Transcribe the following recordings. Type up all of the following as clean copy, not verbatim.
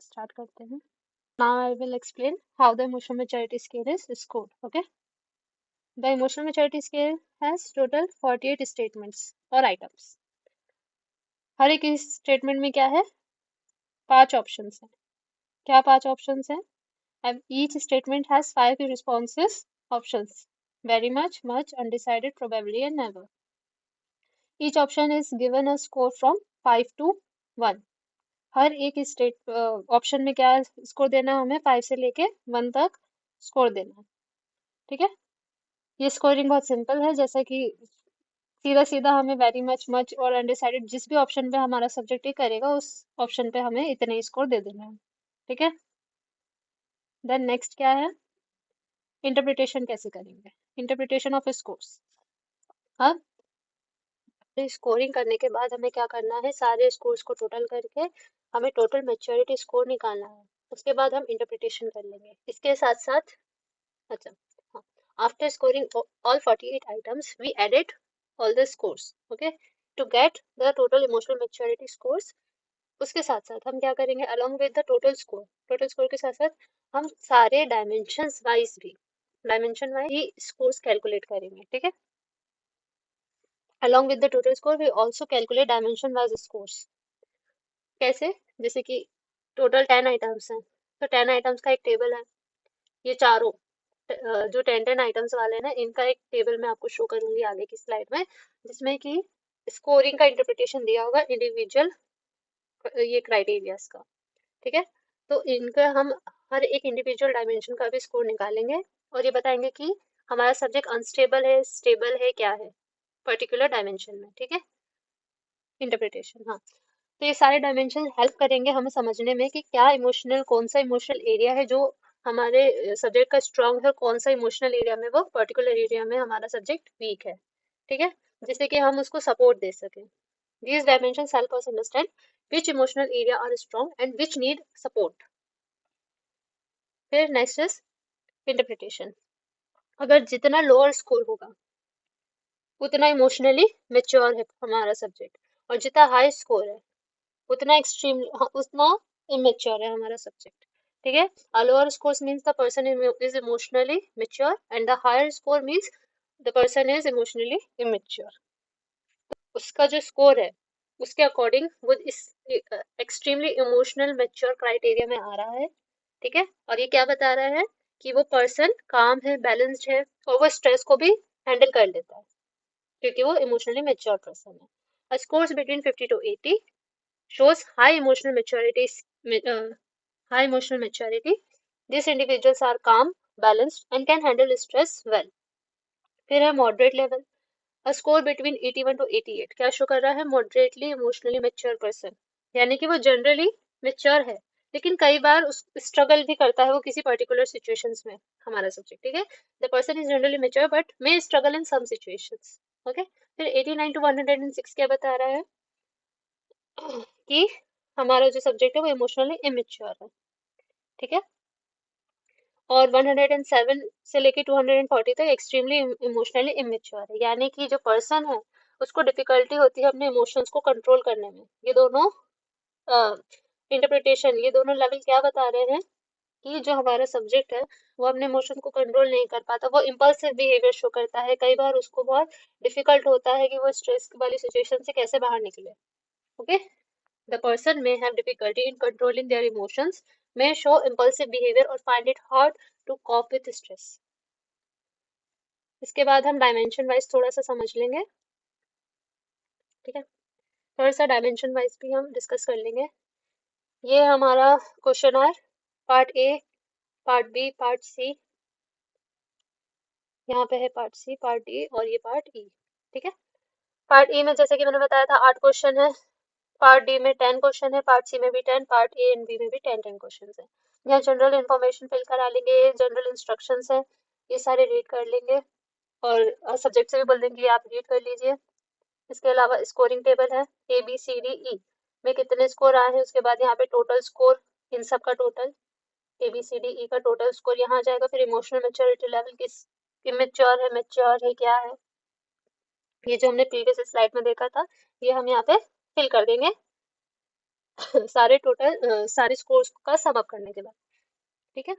Start करते हैं। Now I will explain how the emotional maturity scale is scored. Okay. The emotional maturity scale has total 48 statements or items. हर एक statement में क्या है? 5 options हैं। क्या 5 ऑप्शंस हैं? And each statement has 5 responses options. Very much, much, undecided, probably, and never. Each option is given a score from 5 to 1. हर एक state option में क्या स्कोर देना है हमें? 5 से लेके 1 तक स्कोर देना है। ठीक है, ये स्कोरिंग बहुत सिंपल है, जैसा कि सीधा सीधा हमें वेरी मच, मच और अनडिसाइडेड जिस भी ऑप्शन पे हमारा सब्जेक्ट ही करेगा उस ऑप्शन पे हमें इतने ही स्कोर दे देना है। ठीक है, देन नेक्स्ट क्या है? इंटरप्रिटेशन कैसे करेंगे? Interpretation of scores. अब स्कोरिंग करने के बाद हमें क्या करना है? सारे स्कोर्स को टोटल करके हमें टोटल मैच्योरिटी स्कोर निकालना है। उसके बाद हम इंटरप्रिटेशन कर लेंगे। इसके साथ साथ अच्छा, हाँ, after scoring all 48 items we added all the scores, okay, to get the total emotional maturity scores. उसके साथ साथ हम क्या करेंगे? along with the total score के साथ साथ हम सारे डायमेंशंस वाइज भी स्कोर्स कैलकुलेट करेंगे। ठीक है, along with the total score we also calculate dimension wise scores। कैसे? जैसे कि टोटल 10 आइटम्स हैं तो 10 आइटम्स का एक टेबल है। ये चारों जो 10 आइटम्स वाले हैं ना, इनका एक टेबल मैं आपको शो करूंगी आगे की स्लाइड में, जिसमें कि स्कोरिंग का इंटरप्रिटेशन दिया होगा इंडिविजुअल ये क्राइटेरियाज का। ठीक है, तो इनका हम हर एक इंडिविजुअल डायमेंशन का भी स्कोर निकालेंगे और ये बताएंगे कि हमारा सब्जेक्ट अनस्टेबल है, स्टेबल है, क्या है पर्टिकुलर डायमेंशन में। ठीक है, इंटरप्रिटेशन। हाँ, तो ये सारे डायमेंशन हेल्प करेंगे हमें समझने में कि क्या इमोशनल, कौन सा इमोशनल एरिया है जो हमारे सब्जेक्ट का स्ट्रांग है, कौन सा इमोशनल एरिया में वो पर्टिकुलर एरिया में हमारा सब्जेक्ट वीक है। ठीक है, जिससे कि हम उसको सपोर्ट दे सकें। These dimensions help us understand which emotional area are strong and which need support. फिर नेक्स्ट इज इंटरप्रिटेशन। अगर जितना लोअर स्कोर होगा उतना इमोशनली मेच्योर है हमारा सब्जेक्ट, और जितना हाई स्कोर है उतना एक्सट्रीम उतना इमेच्योर है हमारा सब्जेक्ट। ठीक है, a lower scores means the person is emotionally mature and the higher score means the person is emotionally immature। उसका जो स्कोर है उसके अकॉर्डिंग वो इस एक्सट्रीमली इमोशनल मेच्योर क्राइटेरिया में आ रहा है। ठीक है, और ये क्या बता रहा है कि वो पर्सन काम है, बैलेंस्ड है और वो स्ट्रेस को भी हैंडल कर लेता है क्योंकि वो इमोशनली मेच्योर पर्सन है। A scores between 50 to 80 shows high emotional maturity. High emotional maturity. These individuals are calm, balanced, and can handle stress well. फिर है moderate level. A score between 81 to 88 क्या show कर रहा है? Moderately emotionally mature person, यानी कि वो generally mature है लेकिन कई बार उस स्ट्रगल भी करता है वो किसी पर्टिकुलर सिचुएशंस में हमारा सब्जेक्ट। ठीक है, the person is generally mature but may struggle in some situations. Okay, फिर 89 टू 106 क्या बता रहा है कि हमारा जो सब्जेक्ट है वो इमोशनली इमेच्योर है। ठीक है, और 107 से लेके 240 तक एक्सट्रीमली इमोशनली इमेच्योर है, यानी कि जो पर्सन है उसको डिफिकल्टी होती है अपने इमोशंस को कंट्रोल करने में। ये दोनों इंटरप्रिटेशन, ये दोनों लेवल क्या बता रहे हैं कि जो हमारा सब्जेक्ट है वो अपने इमोशन को कंट्रोल नहीं कर पाता, वो इम्पल्सिव बिहेवियर शो करता है। कई बार उसको बहुत डिफिकल्ट होता है कि वो स्ट्रेस वाली सिचुएशन से कैसे बाहर निकले। Okay, the person may have difficulty in controlling their emotions, may show impulsive behavior or find it hard to cope with stress। इसके बाद हम डायमेंशन वाइज थोड़ा सा समझ लेंगे। ठीक है, थोड़ा सा डायमेंशन वाइज भी हम डिस्कस कर लेंगे। ये हमारा क्वेश्चन है part A, part B, part C, यहाँ पे है पार्ट सी, पार्ट डी और ये पार्ट ई। ठीक है, पार्ट ए में जैसे कि मैंने बताया था 8 क्वेश्चन है, पार्ट डी में 10 क्वेश्चन है, पार्ट सी में भी 10, पार्ट ए एंड बी में भी 10 क्वेश्चन है। यहाँ जनरल इन्फॉर्मेशन फिल करा लेंगे, जनरल इंस्ट्रक्शंस है, ये सारे रीड कर लेंगे और सब्जेक्ट से भी बोल देंगे आप रीड कर लीजिए। इसके अलावा स्कोरिंग टेबल है ए बी सी डी ई में कितने स्कोर आए हैं, उसके बाद यहाँ पे टोटल स्कोर, इन सब का total A B C D E का टोटल स्कोर यहाँ आ जाएगा। फिर इमोशनल मेच्योरिटी लेवल किस इमेच्योर है, मेच्योर है, क्या है, ये जो हमने प्रीवियस स्लाइड में देखा था ये हम यहाँ पे फिल कर देंगे सारे टोटल सारे स्कोर्स का सम अप करने के बाद। ठीक है,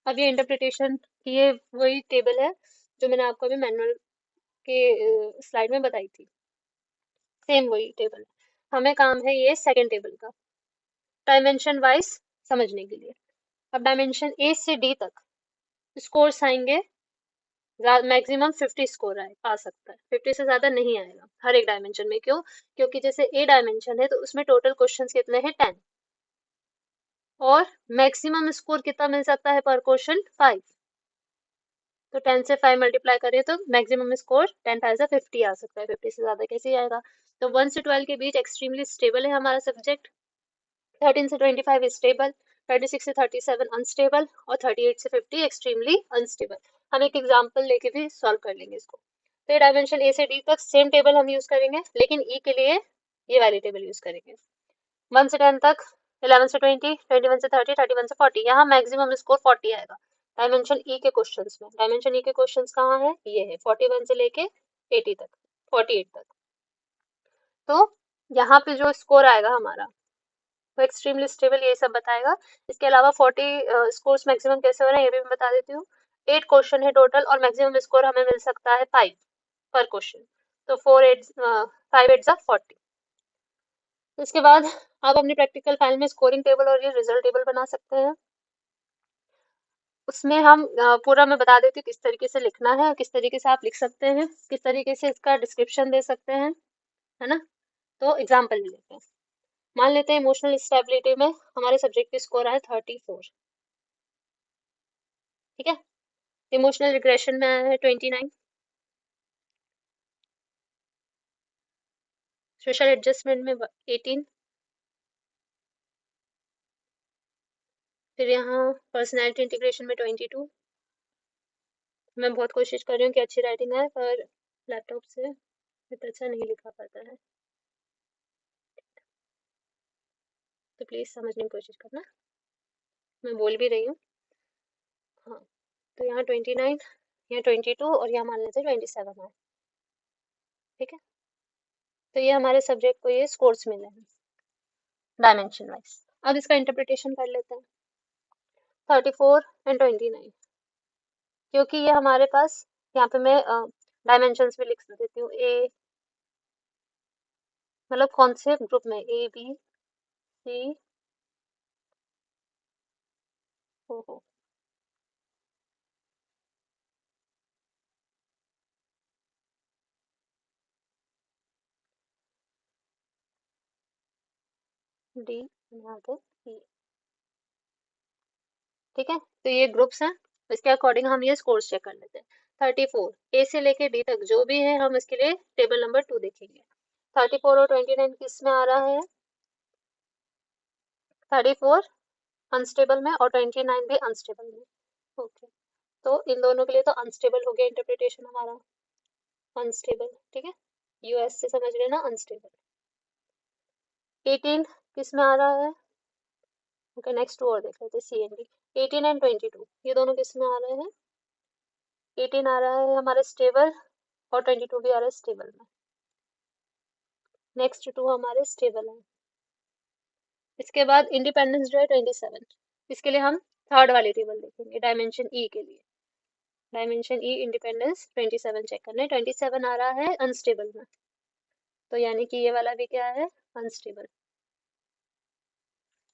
अब ये इंटरप्रिटेशन की ये वही टेबल है जो मैंने आपको अभी मैनुअल के स्लाइड में बताई थी, सेम वही टेबल है। हमें काम है ये सेकंड टेबल का, डायमेंशन वाइज समझने के लिए। अब डायमेंशन ए से डी तक स्कोर्स आएंगे, मैक्सिमम 50 स्कोर आ सकता है, 50 से ज्यादा नहीं आएगा हर एक डायमेंशन में। क्यों? क्योंकि जैसे ए डायमेंशन है तो उसमें टोटल क्वेश्चंस कितने हैं, 10, और मैक्सिमम स्कोर कितना मिल सकता है पर क्वेश्चन, 5। तो 10 से 5 मल्टीप्लाई करें तो मैक्सिमम स्कोर 10 5 से 50 आ सकता है, 50 से ज्यादा कैसे आएगा। तो 1 से 12 के बीच एक्सट्रीमली स्टेबल है हमारा सब्जेक्ट, 13 से 25 स्टेबल, 26 से 37 अनस्टेबल, और 38 से 50 एक्सट्रीमली अनस्टेबल। हम एक एग्जांपल लेके भी सॉल्व कर लेंगे इसको। तो ये डायमेंशन ए से डी तक सेम टेबल हम यूज करेंगे, लेकिन ई के लिए ये वाली टेबल यूज करेंगे। 1 से 10 तक, 11 से 20, 21 से 30, 31 से 40, यहाँ मैक्सिमम स्कोर 40 आएगा डायमेंशन ई के क्वेश्चंस में। डायमेंशन ई के क्वेश्चंस कहाँ है, ये है 41 से लेके 80 तक, 48 तक। तो यहाँ पे जो स्कोर आएगा हमारा वो एक्सट्रीमली स्टेबल, ये सब बताएगा। इसके अलावा 40 स्कोर्स मैक्सिमम कैसे हो रहे हैं ये भी मैं बता देती हूँ। 8 क्वेश्चन है टोटल और मैक्सिमम स्कोर हमें मिल सकता है 5 पर क्वेश्चन। तो 5 8 40। इसके बाद आप अपनी प्रैक्टिकल फाइल में स्कोरिंग टेबल और ये रिजल्ट टेबल बना सकते हैं। उसमें हम पूरा मैं बता देती हूँ किस तरीके से लिखना है, किस तरीके से आप लिख सकते हैं, किस तरीके से इसका डिस्क्रिप्शन दे सकते हैं, है ना। तो एग्जाम्पल ले लेते हैं। मान लेते हैं इमोशनल स्टेबिलिटी में हमारे सब्जेक्ट की स्कोर आया 34। ठीक है, इमोशनल रिग्रेशन में आया है 29, सोशल एडजस्टमेंट में 18, फिर यहाँ पर्सनैलिटी इंटीग्रेशन में 22। मैं बहुत कोशिश कर रही हूँ कि अच्छी राइटिंग आए, पर लैपटॉप से इतना अच्छा नहीं लिखा पाता है, तो प्लीज़ समझने की कोशिश करना, मैं बोल भी रही हूँ। हाँ, तो यहाँ 29, यहाँ 22, और यहाँ मान लेते हैं 27 है। ठीक है, तो ये हमारे सब्जेक्ट को ये स्कोर्स मिले हैं डायमेंशन वाइज। अब इसका इंटरप्रिटेशन कर लेते हैं। 34 एंड 29, क्योंकि ये हमारे पास, यहाँ पे मैं डायमेंशंस भी लिख देती हूँ। ए मतलब कौन से ग्रुप में, ए बी सी, ओ डी, यहाँ पे ई। ठीक है, तो ये ग्रुप्स हैं, इसके अकॉर्डिंग हम ये स्कोर्स चेक कर लेते हैं। 34 ए से लेके डी तक जो भी है हम इसके लिए टेबल नंबर 2 देखेंगे। 34 और 29 किस में आ रहा है, 34 अनस्टेबल में और 29 भी अनस्टेबल में। ओके, तो इन दोनों के लिए तो अनस्टेबल हो गया इंटरप्रिटेशन हमारा, अनस्टेबल। ठीक है, यूएस से समझ लेना अनस्टेबल। 18 किस में आ रहा है, ओके नेक्स्ट टू और देख लेते हैं, सी एंड डी। 18 एंड 22 ये दोनों किस में आ रहे हैं, 18 आ रहा है हमारे स्टेबल और 22 भी आ रहा है स्टेबल में। नेक्स्ट टू हमारे स्टेबल है। इसके बाद इंडिपेंडेंस जो है 27, इसके लिए हम थर्ड वाली टेबल देखेंगे डायमेंशन ई के लिए। डायमेंशन ई इंडिपेंडेंस 27 चेक करना है, 27 आ रहा है अनस्टेबल में, तो यानी कि ये वाला भी क्या है, अनस्टेबल।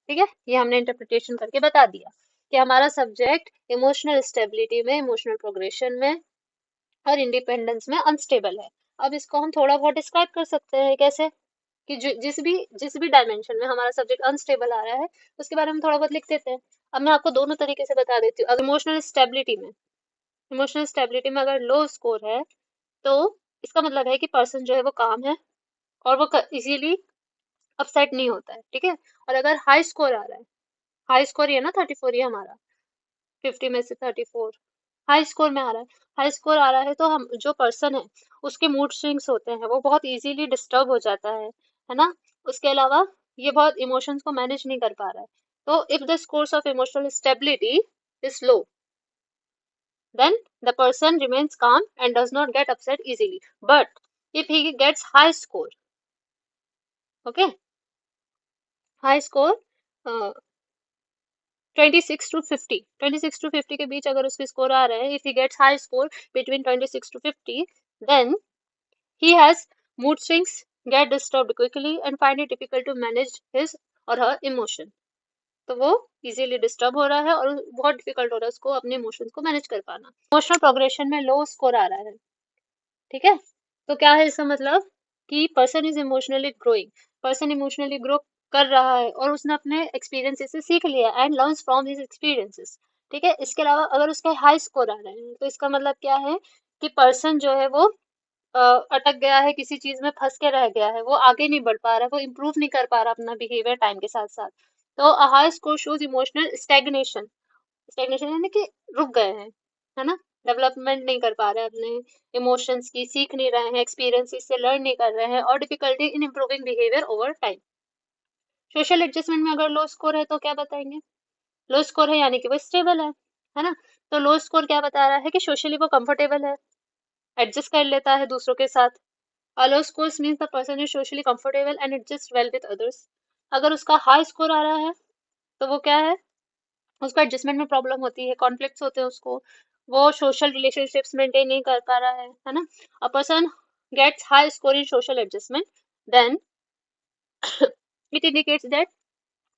ठीक है, ये हमने इंटरप्रिटेशन करके बता दिया कि हमारा सब्जेक्ट इमोशनल स्टेबिलिटी में, इमोशनल प्रोग्रेशन में और इंडिपेंडेंस में अनस्टेबल है। अब इसको हम थोड़ा बहुत डिस्क्राइब कर सकते हैं, कैसे कि जिस भी डायमेंशन में हमारा सब्जेक्ट अनस्टेबल आ रहा है उसके बारे में थोड़ा बहुत लिख देते हैं। अब मैं आपको दोनों तरीके से बता देती हूँ। अगर इमोशनल स्टेबिलिटी में अगर लो स्कोर है तो इसका मतलब है कि पर्सन जो है वो काम है और वो इजीली अपसेट नहीं होता है। ठीक है, और अगर हाई स्कोर आ रहा है, हाई स्कोर ये ना 34, ये हमारा 50 में से 34 हाई स्कोर में आ रहा है, हाई स्कोर आ रहा है तो हम जो पर्सन है उसके मूड स्विंग्स होते हैं, वो बहुत इजीली डिस्टर्ब हो जाता है ना। उसके अलावा ये बहुत इमोशंस को मैनेज नहीं कर पा रहा है। तो if the scores of emotional stability is low, then the person remains calm and does not get upset easily. But if he gets high score, okay, high score 26 to 50 के बीच अगर उसके स्कोर आ रहे हैं, if he gets high score between 26 to 50, then he has mood swings, get disturbed quickly and find it difficult to manage his or her emotion. तो वो easily disturb हो रहा है और बहुत डिफिकल्ट हो रहा है उसको अपने इमोशंस को मैनेज कर पाना। इमोशनल प्रोग्रेशन में लो स्कोर आ रहा है, ठीक है। तो क्या है इसका मतलब कि person is emotionally growing, person emotionally grow कर रहा है और उसने अपने एक्सपीरियंसेस से सीख लिया and learns from his experiences, ठीक है। इसके अलावा अगर उसके हाई स्कोर आ रहे हैं तो इसका मतलब क्या है कि पर्सन जो है वो अ, अटक गया है, किसी चीज में फंस के रह गया है, वो आगे नहीं बढ़ पा रहा है, वो इम्प्रूव नहीं कर पा रहा अपना बिहेवियर टाइम के साथ साथ। तो a high score shows emotional stagnation, stagnation यानी कि रुक गए हैं, है ना। डेवलपमेंट नहीं कर पा रहे हैं अपने इमोशंस की, सीख नहीं रहे हैं, एक्सपीरियंसेस से लर्न नहीं कर रहे हैं और difficulty in improving behaviour over time. Social adjustment में अगर लो स्कोर है तो क्या बताएंगे, लो स्कोर है यानी कि वो स्टेबल है ना। तो लो स्कोर क्या बता रहा है कि सोशली वो कंफर्टेबल है, एडजस्ट कर लेता है दूसरों के साथ। A low scores means the person is socially comfortable and adjusts well with others. अगर उसका हाई स्कोर आ रहा है तो वो क्या है, उसको एडजस्टमेंट में प्रॉब्लम होती है, कॉन्फ्लिक्ट्स होते हैं उसको, वो सोशल रिलेशनशिप्स मेंटेन नहीं कर पा रहा है ना। A person gets high score in social adjustment, then it indicates that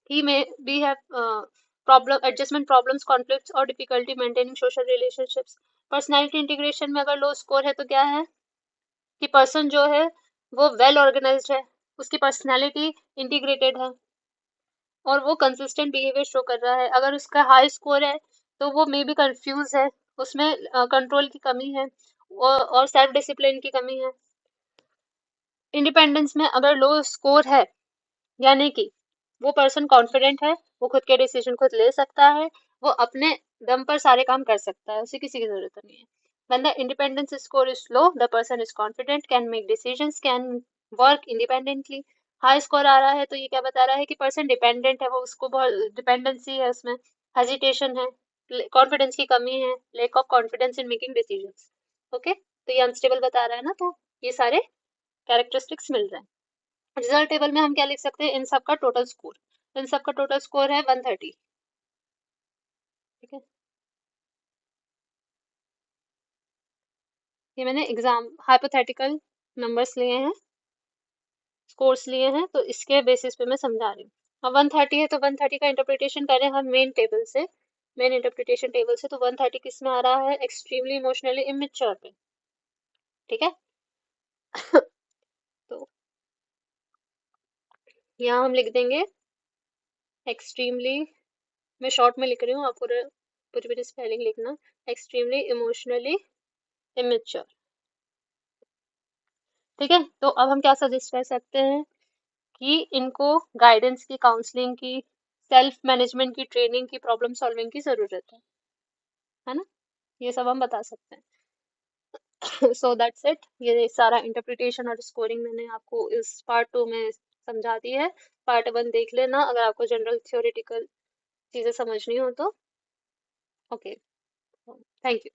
he may be have problem adjustment problems, conflicts or difficulty maintaining social relationships. Personality integration में अगर लो स्कोर है तो क्या है कि पर्सन जो है वो वेल ऑर्गेनाइज्ड है, उसकी पर्सनालिटी इंटीग्रेटेड है और वो कंसिस्टेंट बिहेवियर शो कर रहा है। अगर उसका हाई स्कोर है तो वो मे बी कंफ्यूज है, उसमें कंट्रोल की कमी है और सेल्फ डिसिप्लिन की कमी है। इंडिपेंडेंस में अगर लो स्कोर है यानी कि वो पर्सन कॉन्फिडेंट है, वो खुद के डिसीजन खुद ले सकता है, वो अपने दम पर सारे काम कर सकता है, उसे किसी की जरूरत नहीं है। When the independence score is low, the person is confident, can make decisions, can work independently. High score आ रहा है तो ये क्या बता रहा है कि पर्सन डिपेंडेंट है, वो उसको बहुत डिपेंडेंसी है उसमें, हेजिटेशन है, कॉन्फिडेंस की कमी है, lack of confidence in making decisions. Okay, तो ये अनस्टेबल बता रहा है ना, तो ये सारे कैरेक्टरिस्टिक्स मिल रहे हैं। रिजल्ट टेबल में हम क्या लिख सकते हैं, इन सब का टोटल स्कोर, इन सब का टोटल स्कोर है 130, ठीक है। ये मैंने एग्जाम हाइपोथेटिकल नंबर्स लिए हैं, स्कोर्स लिए हैं, तो इसके बेसिस पे मैं समझा रही हूँ। अब 130 है तो 130 का इंटरप्रिटेशन करें हम मेन टेबल से, मेन इंटरप्रिटेशन टेबल से, तो 130 किस में आ रहा है, एक्सट्रीमली इमोशनली इमेच्योर पे, ठीक है। तो यहाँ हम लिख देंगे एक्सट्रीमली, मैं शॉर्ट में लिख रही हूँ, आप पूरा पूरी पूरी स्पेलिंग लिखना, एक्सट्रीमली इमोशनली इमेच्योर, ठीक है। तो अब हम क्या सजेस्ट कर सकते हैं कि इनको गाइडेंस की, काउंसलिंग की, सेल्फ मैनेजमेंट की, ट्रेनिंग की, प्रॉब्लम सॉल्विंग की जरूरत है ना। ये सब हम बता सकते हैं। सो दैट्स इट, ये सारा इंटरप्रिटेशन और स्कोरिंग मैंने आपको इस पार्ट 2 में समझा दी है। पार्ट 1 देख लेना अगर आपको जनरल थ्योरेटिकल चीजें समझनी हो तो। Okay, thank you.